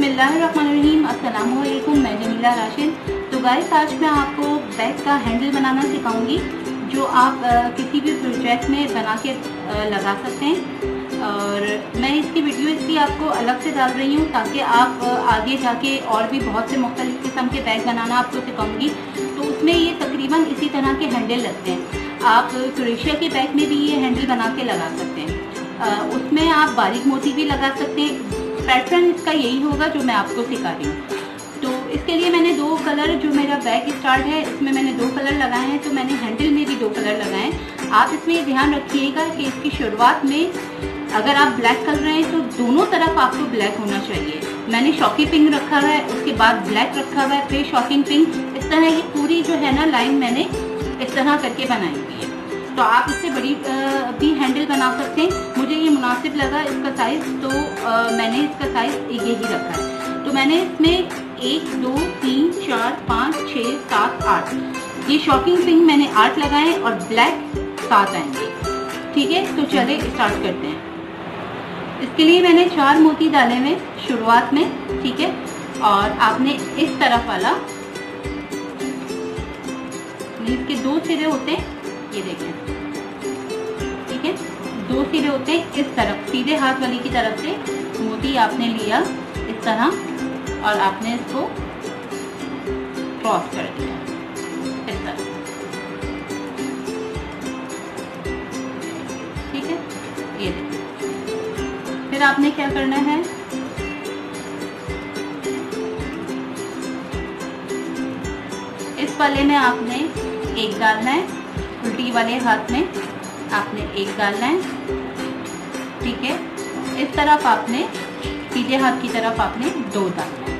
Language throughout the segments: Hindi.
बिस्मिल्लाहिर्रहमानिर्रहीम, अस्सलामु अलैकुम। मैं जमीला राशिद। तो गाइस, आज मैं आपको बैग का हैंडल बनाना सिखाऊंगी जो आप किसी भी प्रोजेक्ट में बना के लगा सकते हैं। और मैं इसकी वीडियो इसलिए आपको अलग से डाल रही हूँ ताकि आप आगे जाके और भी बहुत से मुख्तलिफ किस्म के बैग बनाना आपको सिखाऊंगी। तो उसमें ये तकरीबन इसी तरह के हैंडल लगते हैं। आप क्रोशिया के बैग में भी ये हैंडल बना के लगा सकते हैं। उसमें आप बारीक मोती भी लगा सकते हैं। पैटर्न इसका यही होगा जो मैं आपको सिखा रही हूँ। तो इसके लिए मैंने दो कलर, जो मेरा बैग स्टार्ट है इसमें मैंने दो कलर लगाए हैं, तो मैंने हैंडल में भी दो कलर लगाए हैं। आप इसमें ये ध्यान रखिएगा कि इसकी शुरुआत में अगर आप ब्लैक कर रहे हैं तो दोनों तरफ आपको ब्लैक होना चाहिए। मैंने शॉकी पिंक रखा हुआ है, उसके बाद ब्लैक रखा हुआ है, फिर शॉकिंग पिंक। इस तरह की पूरी जो है ना लाइन मैंने इस तरह करके बनाई हुई है। तो आप इससे बड़ी भी हैंडल बना सकते हैं। मुझे ये मुनासिब लगा इसका साइज़, तो मैंने इसका साइज़ यही रखा है। तो मैंने इसमें 1 2 3 4 5 6 7 8 ये शॉकिंग पिंक मैंने 8 लगाए हैं और ब्लैक 7 आएंगे। ठीक है, तो चले स्टार्ट करते हैं। इसके लिए मैंने 4 मोती डाले हुए शुरुआत में। ठीक है, और आपने इस तरफ वाला, इसके 2 सिरे होते हैं, ये देखें। ठीक है, 2 सिरे होते हैं। इस तरफ सीधे हाथ वाली की तरफ से मोती आपने लिया इस तरह और आपने इसको क्रॉस कर दिया इस तरह। ठीक है, ये देखिए। फिर आपने क्या करना है, इस वाले में आपने एक डालना है, उल्टी वाले हाथ में आपने एक डालना है। ठीक है, इस तरफ आपने सीधे हाथ की तरफ आपने 2 डालना है।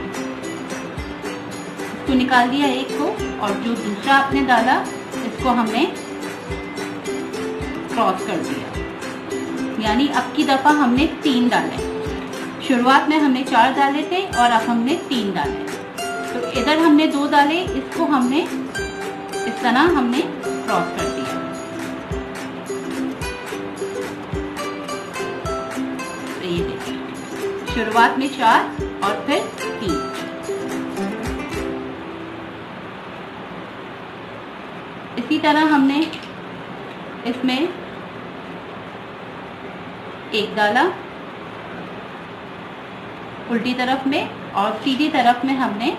इसको निकाल दिया एक को, और जो दूसरा आपने डाला इसको हमने क्रॉस कर दिया। यानी अब की दफा हमने 3 डाले। शुरुआत में हमने 4 डाले थे और अब हमने 3 डाले। तो इधर हमने 2 डाले, इसको हमने इस तरह हमने क्रॉस कर दिया। तो ये देखिए, शुरुआत में 4 और फिर 3। इसी तरह हमने इसमें एक डाला उल्टी तरफ में, और सीधी तरफ में हमने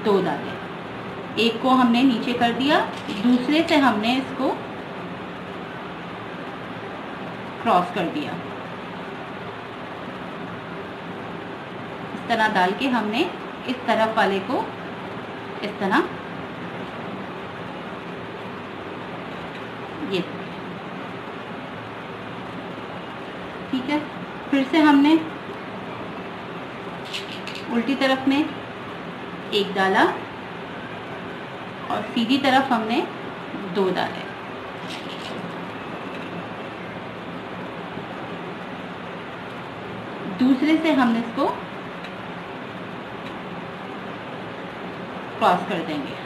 2 डाले। एक को हमने नीचे कर दिया, दूसरे से हमने इसको क्रॉस कर दिया। इस तरह डाल के हमने इस तरफ वाले को इस तरह, ये। ठीक है, फिर से हमने उल्टी तरफ में एक डाला और सीधी तरफ हमने 2 डाले। दूसरे से हमने इसको क्रॉस कर देंगे।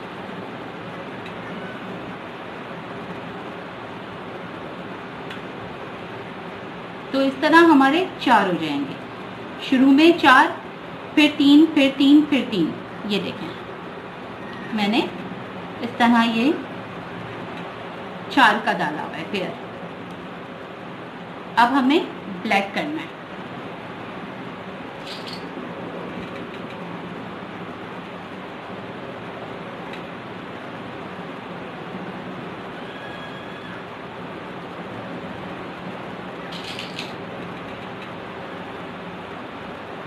तो इस तरह हमारे 4 हो जाएंगे। शुरू में 4, फिर 3, फिर 3, फिर 3। ये देखें, मैंने इस तरह ये 4 का डाला हुआ है। फिर अब हमें ब्लैक करना है।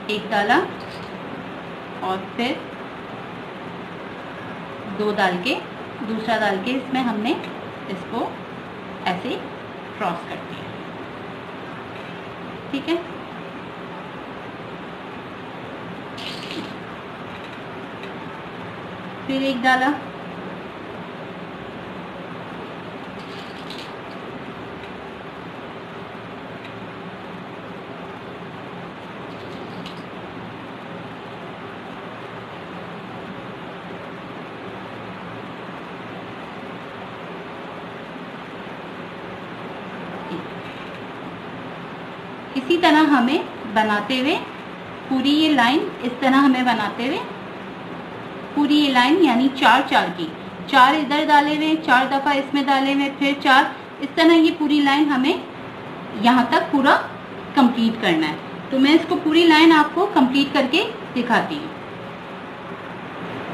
एक डाला और फिर 2 डाल के, दूसरा डाल के इसमें हमने इसको ऐसे क्रॉस कर दिया। ठीक है, फिर एक डाला, इसी तरह हमें बनाते हुए पूरी ये लाइन इस तरह हमें बनाते हुए, पूरी ये लाइन यानी 4 की, 4 इधर डाले हुए, 4 दफ़ा इसमें डाले हुए, फिर 4, इस तरह ये पूरी लाइन हमें यहाँ तक पूरा कंप्लीट करना है। तो मैं इसको पूरी लाइन आपको कंप्लीट करके दिखाती हूँ।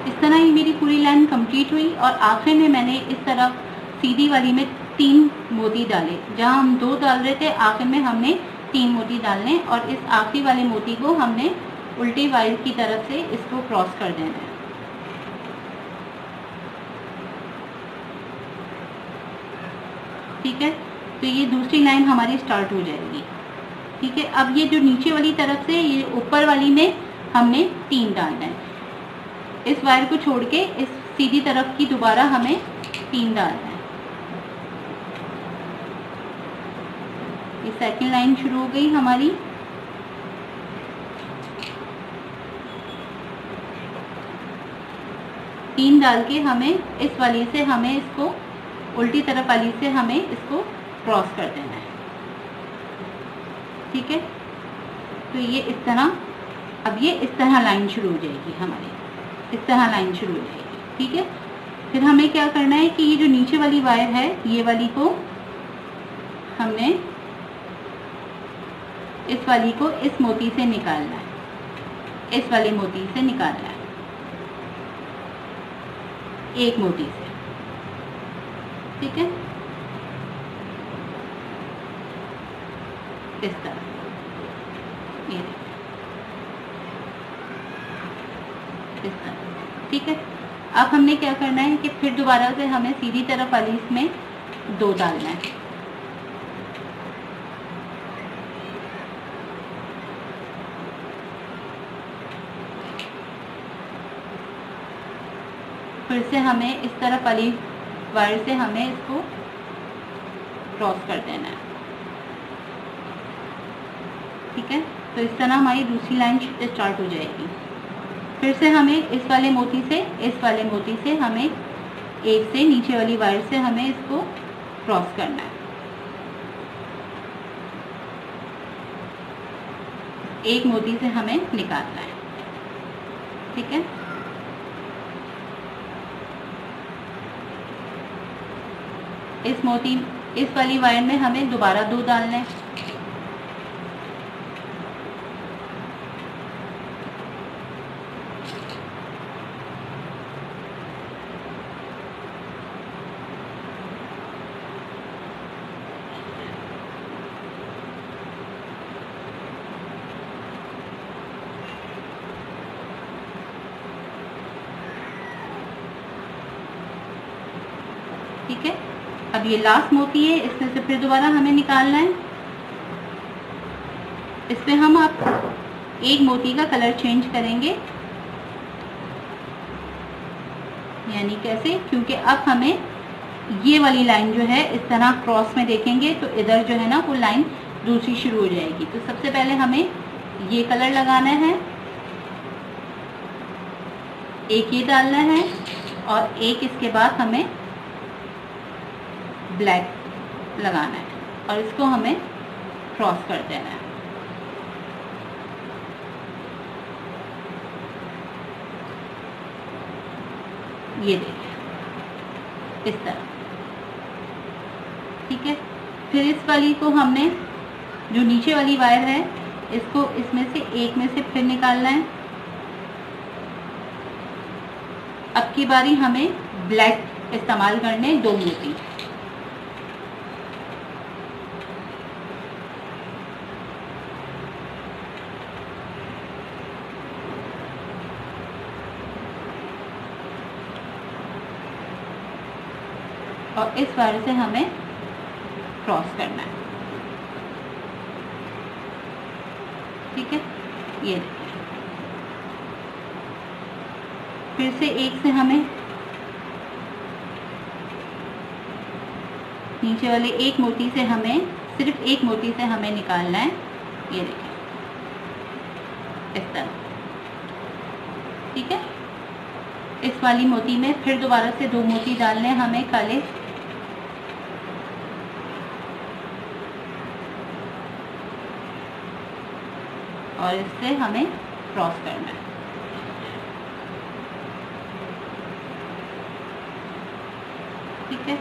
इस तरह ही मेरी पूरी लाइन कंप्लीट हुई और आखिर में मैंने इस तरह सीधी वाली में 3 मोती डाले। जहाँ हम 2 डाल रहे थे, आखिर में हमने 3 मोती डालने और इस आखिरी वाले मोती को हमने उल्टी वायर की तरफ से इसको क्रॉस कर देना है। ठीक है, तो ये दूसरी लाइन हमारी स्टार्ट हो जाएगी। ठीक है, अब ये जो नीचे वाली तरफ से ये ऊपर वाली में हमने 3 डालना है। इस वायर को छोड़ के इस सीधी तरफ की दोबारा हमें 3 डालना है। ये सेकंड लाइन शुरू हो गई हमारी। तीन डाल के हमें इस वाली से हमें इसको उल्टी तरफ वाली से हमें इसको क्रॉस कर देना है। ठीक है, तो ये इस तरह, अब ये इस तरह लाइन शुरू हो जाएगी हमारी, इस तरह लाइन शुरू हो जाएगी। ठीक है, फिर हमें क्या करना है कि ये जो नीचे वाली वायर है, ये वाली को हमने इस वाली को इस मोती से निकालना है, इस वाले मोती से निकालना है, एक मोती से। ठीक है, इस तरह, ये इस तरह। ठीक है, अब हमने क्या करना है कि फिर दोबारा से हमें सीधी तरफ वाली इसमें 2 डालना है। फिर से हमें इस तरफ वाली वायर से हमें इसको क्रॉस कर देना है। ठीक है, तो इस तरह हमारी दूसरी लाइन स्टार्ट हो जाएगी। फिर से हमें इस वाले मोती से, इस वाले मोती से हमें एक से नीचे वाली वायर से हमें इसको क्रॉस करना है। एक मोती से हमें निकालना है। ठीक है, इस मोती, इस वाली वायर में हमें दोबारा 2 डालने हैं। ठीक है, अब ये लास्ट मोती है, इसमें से फिर दोबारा हमें निकालना है। इसमें हम अब एक मोती का कलर चेंज करेंगे। यानी कैसे? क्योंकि अब हमें ये वाली लाइन जो है इस तरह क्रॉस में देखेंगे तो इधर जो है ना वो लाइन दूसरी शुरू हो जाएगी। तो सबसे पहले हमें ये कलर लगाना है, एक ये डालना है और एक इसके बाद हमें ब्लैक लगाना है और इसको हमें क्रॉस कर देना है। ये देखिए इस तरह। ठीक है, फिर इस वाली को हमने, जो नीचे वाली वायर है, इसको इसमें से एक में से फिर निकालना है। अब की बारी हमें ब्लैक इस्तेमाल करने 2 मोती। और इस वायर से हमें क्रॉस करना है। ठीक है, ये देखिए। फिर से एक से हमें नीचे वाले एक मोती से हमें, सिर्फ एक मोती से हमें निकालना है। ये देखिए इस तरह। ठीक है, इस वाली मोती में फिर दोबारा से 2 मोती डालने हैं हमें काले। और इससे हमें क्रॉस करना है। ठीक है,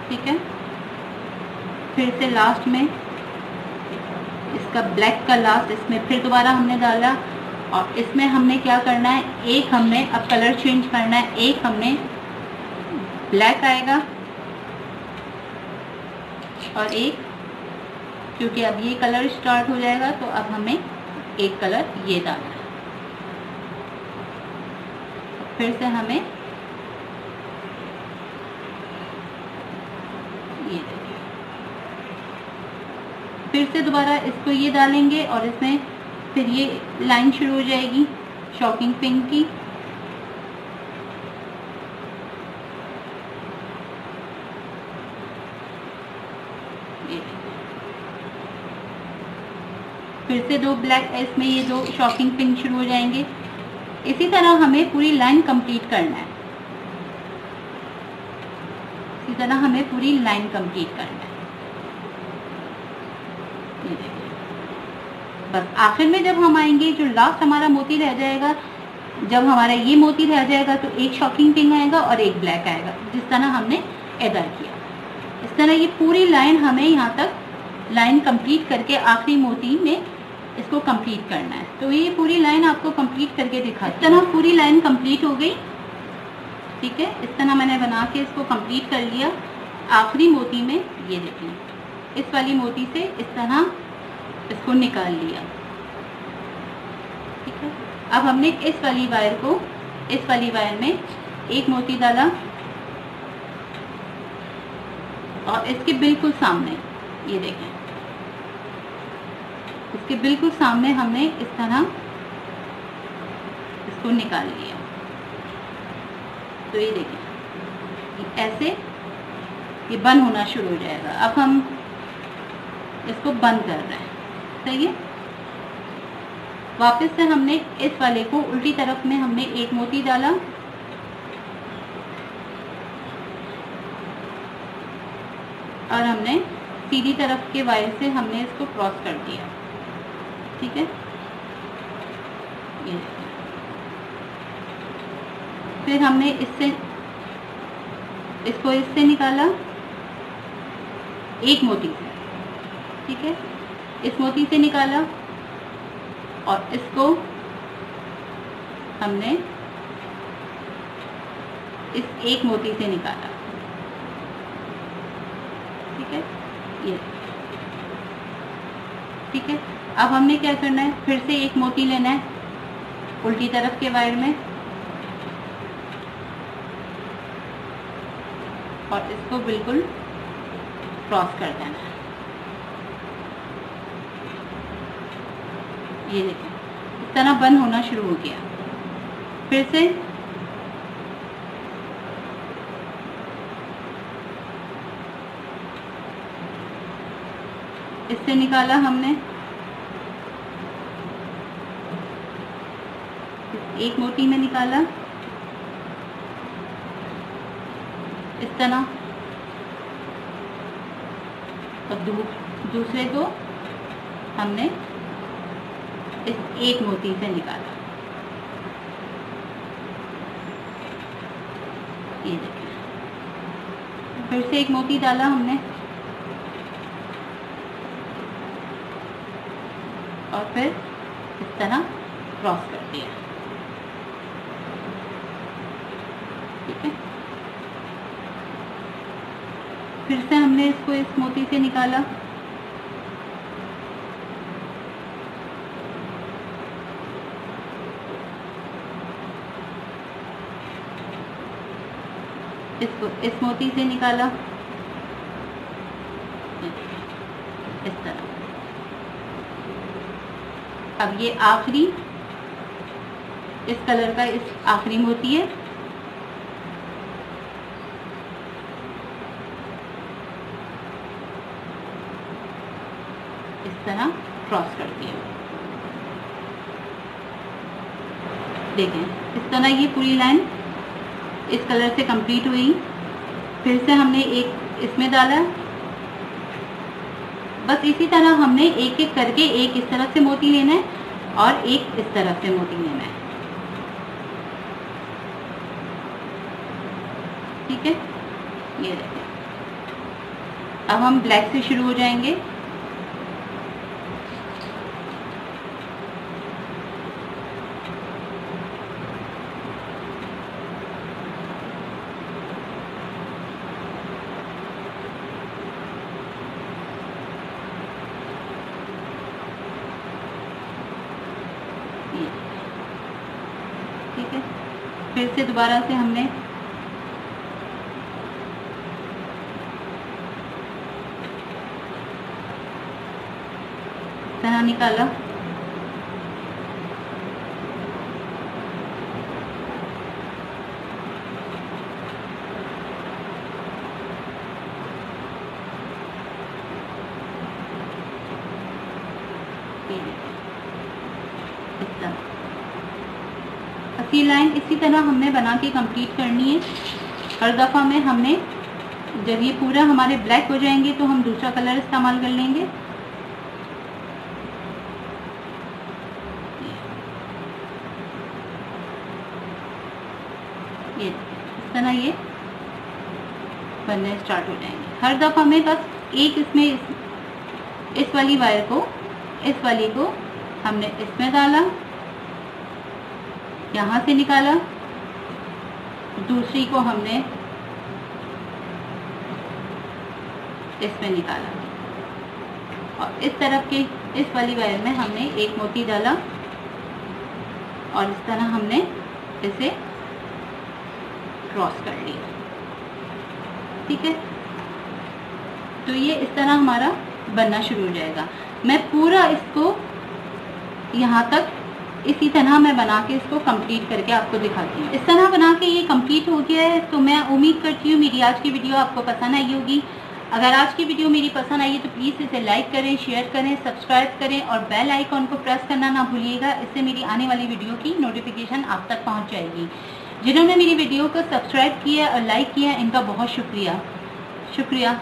ठीक है। फिर से लास्ट में इसका ब्लैक का लास्ट इसमें फिर दोबारा हमने डाला, और इसमें हमने क्या करना है, एक हमने अब कलर चेंज करना है, एक हमने ब्लैक आएगा और एक, क्योंकि अब ये कलर स्टार्ट हो जाएगा तो अब हमें एक कलर ये डालना है। फिर से हमें ये देखिए, फिर से दोबारा इसको ये डालेंगे और इसमें फिर ये लाइन शुरू हो जाएगी शॉकिंग पिंक की। ये फिर से दो ब्लैक, इसमें ये दो शॉकिंग पिंक शुरू हो जाएंगे। इसी तरह हमें पूरी लाइन कंप्लीट करना है, इसी तरह हमें पूरी लाइन कंप्लीट करना है। ये देखिए, बस आखिर में जब हम आएंगे, जो लास्ट हमारा मोती रह जाएगा, जब हमारा ये मोती रह जाएगा तो एक शॉकिंग पिंक आएगा और एक ब्लैक आएगा, जिस तरह हमने इधर किया। इस तरह ये पूरी लाइन हमें यहाँ तक लाइन कंप्लीट करके आखिरी मोती में इसको कंप्लीट करना है। तो ये पूरी लाइन आपको कंप्लीट करके दिखा, इस तरह पूरी लाइन कंप्लीट हो गई। ठीक है, इस तरह मैंने बना के इसको कंप्लीट कर लिया। आखिरी मोती में ये देखिए, इस वाली मोती से इस तरह इसको निकाल लिया। ठीक है, अब हमने इस वाली वायर को, इस वाली वायर में एक मोती डाला और इसके बिल्कुल सामने ये देखें, इसके बिल्कुल सामने हमने इस तरह इसको निकाल लिया। तो ये देखें, ऐसे ये बंद होना शुरू हो जाएगा। अब हम इसको बंद कर रहे हैं, सही है। वापस से हमने इस वाले को उल्टी तरफ में हमने एक मोती डाला और हमने सीधी तरफ के वायर से हमने इसको क्रॉस कर दिया। ठीक है, ये फिर हमने इसको इससे निकाला एक मोती से। ठीक है, इस मोती से निकाला और इसको हमने इस एक मोती से निकाला। ठीक है, ये ठीक है। अब हमने क्या करना है, फिर से एक मोती लेना है उल्टी तरफ के वायर में और इसको बिल्कुल क्रॉस कर देना है। ये देखिए, इस तरह बंद होना शुरू हो गया। फिर से इससे निकाला हमने एक मोती में निकाला इस तरह और दूसरे को हमने इस एक मोती से निकाला। ये देखिए, फिर से एक मोती डाला हमने और फिर इस तरह क्रॉस कर दिया। ठीक है, फिर से हमने इसको इस मोती से निकाला इसको इस मोती से निकाला इस तरह। अब ये आखिरी इस कलर का इस आखिरी मोती है। इस तरह क्रॉस कर दिया। देखें इस तरह ये पूरी लाइन इस कलर से कंप्लीट हुई। फिर से हमने एक इसमें डाला। बस इसी तरह हमने एक एक करके एक इस तरफ से मोती लेना है और एक इस तरफ से मोती लेना है। ठीक है, ये देखें। अब हम ब्लैक से शुरू हो जाएंगे। ठीक है, फिर से दोबारा से हमने तरह निकाला। अस्सी लाइन इसी तरह हमने बना के कंप्लीट करनी है। हर दफ़ा में हमने जब ये पूरा हमारे ब्लैक हो जाएंगे तो हम दूसरा कलर इस्तेमाल कर लेंगे। ये इस तरह ये बनने स्टार्ट हो जाएंगे। हर दफ़ा में बस एक इसमें इस वाली वायर को, इस वाली को हमने इसमें डाला, यहाँ से निकाला, दूसरी को हमने इसमें निकाला और इस तरफ के इस वाली वायर में हमने एक मोती डाला और इस तरह हमने इसे क्रॉस कर लिया। ठीक है, तो ये इस तरह हमारा बनना शुरू हो जाएगा। मैं पूरा इसको यहाँ तक इसी तरह मैं बना के इसको कंप्लीट करके आपको दिखाती हूँ। इस तरह बना के ये कंप्लीट हो गया है। तो मैं उम्मीद करती हूँ मेरी आज की वीडियो आपको पसंद आई होगी। अगर आज की वीडियो मेरी पसंद आई है तो प्लीज़ इसे लाइक करें, शेयर करें, सब्सक्राइब करें और बेल आइकॉन को प्रेस करना ना भूलिएगा। इससे मेरी आने वाली वीडियो की नोटिफिकेशन आप तक पहुँच जाएगी। जिन्होंने मेरी वीडियो को सब्सक्राइब किया और लाइक किया, इनका बहुत शुक्रिया।